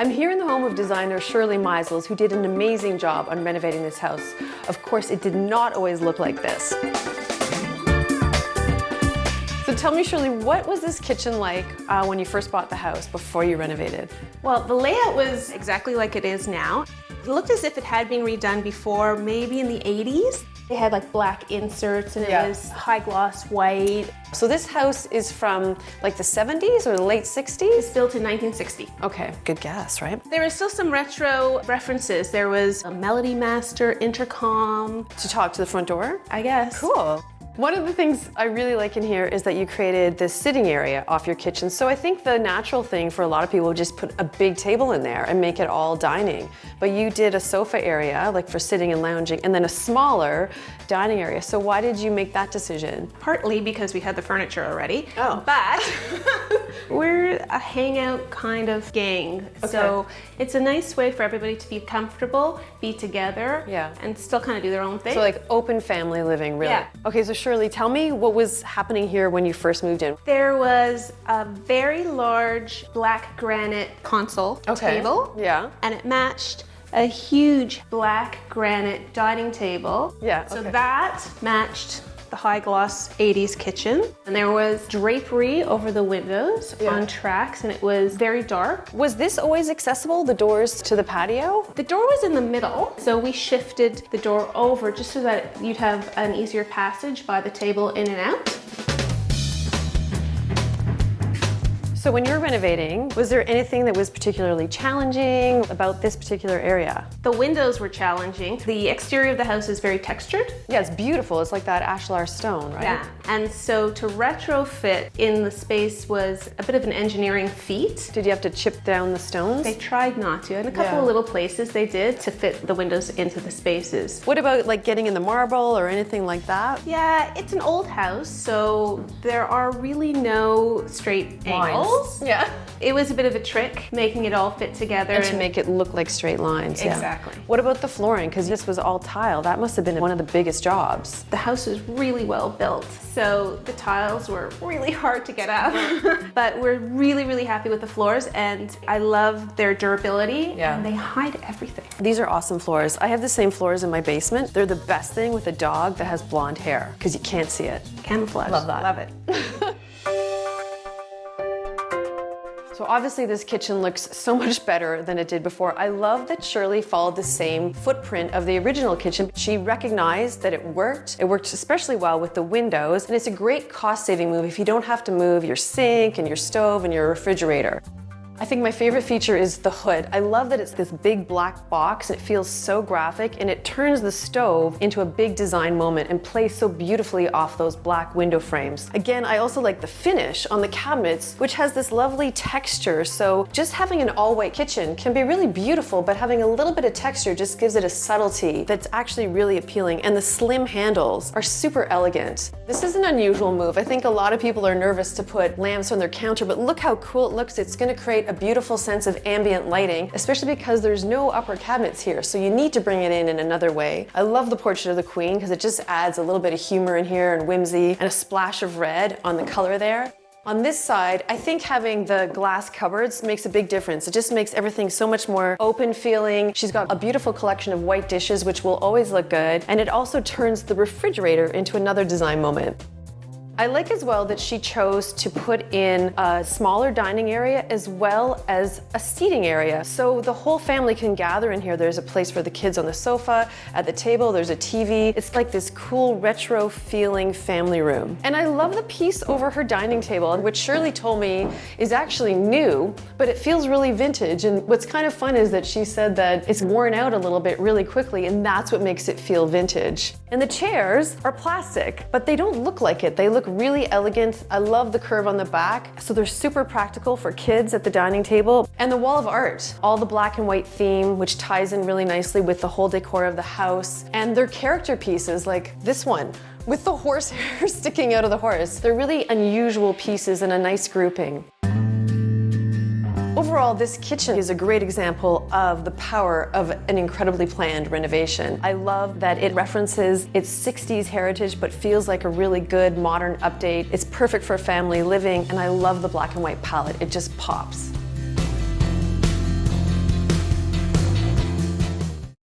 I'm here in the home of designer Shirley Meisels, who did an amazing job on renovating this house. Of course, it did not always look like this. So tell me, Shirley, what was this kitchen like when you first bought the house before you renovated? Well, the layout was exactly like it is now. It looked as if it had been redone before, maybe in the 80s. They had like black inserts and it was high gloss white. So this house is from like the 70s or the late 60s? It's built in 1960. Okay, good guess, right? There were still some retro references. There was a Melody Master intercom. To talk to the front door? I guess. Cool. One of the things I really like in here is that you created this sitting area off your kitchen. So I think the natural thing for a lot of people would just put a big table in there and make it all dining. But you did a sofa area, like for sitting and lounging, and then a smaller dining area. So why did you make that decision? Partly because we had the furniture already. Oh. But we're a hangout kind of gang. Okay. So it's a nice way for everybody to be comfortable, be together, and still kind of do their own thing. So like open family living, really? Yeah. Okay, so Shirley, tell me what was happening here when you first moved in. There was a very large black granite console table. Yeah. And it matched a huge black granite dining table. Yeah. So that matched the high gloss 80s kitchen. And there was drapery over the windows on tracks, and it was very dark. Was this always accessible, the doors to the patio? The door was in the middle, so we shifted the door over just so that you'd have an easier passage by the table in and out. So when you were renovating, was there anything that was particularly challenging about this particular area? The windows were challenging. The exterior of the house is very textured. Yeah, it's beautiful. It's like that ashlar stone, right? Yeah, and so to retrofit in the space was a bit of an engineering feat. Did you have to chip down the stones? They tried not to. In a couple of little places they did to fit the windows into the spaces. What about like getting in the marble or anything like that? Yeah, it's an old house, so there are really no straight angles. Yeah. It was a bit of a trick making it all fit together. And to make it look like straight lines. Exactly. What about the flooring? Because this was all tile. That must have been one of the biggest jobs. The house is really well built, so the tiles were really hard to get up. But we're really, really happy with the floors, and I love their durability, and they hide everything. These are awesome floors. I have the same floors in my basement. They're the best thing with a dog that has blonde hair, because you can't see it. Camouflage. Love that. Love it. So obviously this kitchen looks so much better than it did before. I love that Shirley followed the same footprint of the original kitchen. She recognized that it worked. It worked especially well with the windows, and it's a great cost-saving move if you don't have to move your sink and your stove and your refrigerator. I think my favorite feature is the hood. I love that it's this big black box and it feels so graphic, and it turns the stove into a big design moment and plays so beautifully off those black window frames. Again, I also like the finish on the cabinets, which has this lovely texture. So just having an all-white kitchen can be really beautiful, but having a little bit of texture just gives it a subtlety that's actually really appealing. And the slim handles are super elegant. This is an unusual move. I think a lot of people are nervous to put lamps on their counter, but look how cool it looks. It's going to create a beautiful sense of ambient lighting, especially because there's no upper cabinets here, so you need to bring it in another way. I love the portrait of the Queen because it just adds a little bit of humor in here and whimsy and a splash of red on the color there. On this side, I think having the glass cupboards makes a big difference. It just makes everything so much more open feeling. She's got a beautiful collection of white dishes, which will always look good, and it also turns the refrigerator into another design moment. I like as well that she chose to put in a smaller dining area as well as a seating area. So the whole family can gather in here. There's a place for the kids on the sofa, at the table, there's a TV. It's like this cool retro feeling family room. And I love the piece over her dining table, which Shirley told me is actually new, but it feels really vintage. And what's kind of fun is that she said that it's worn out a little bit really quickly, and that's what makes it feel vintage. And the chairs are plastic, but they don't look like it. They look really elegant. I love the curve on the back. So they're super practical for kids at the dining table. And the wall of art, all the black and white theme, which ties in really nicely with the whole decor of the house. And they're character pieces like this one with the horsehair sticking out of the horse. They're really unusual pieces and a nice grouping. Overall, this kitchen is a great example of the power of an incredibly planned renovation. I love that it references its 60s heritage but feels like a really good modern update. It's perfect for family living, and I love the black and white palette. It just pops.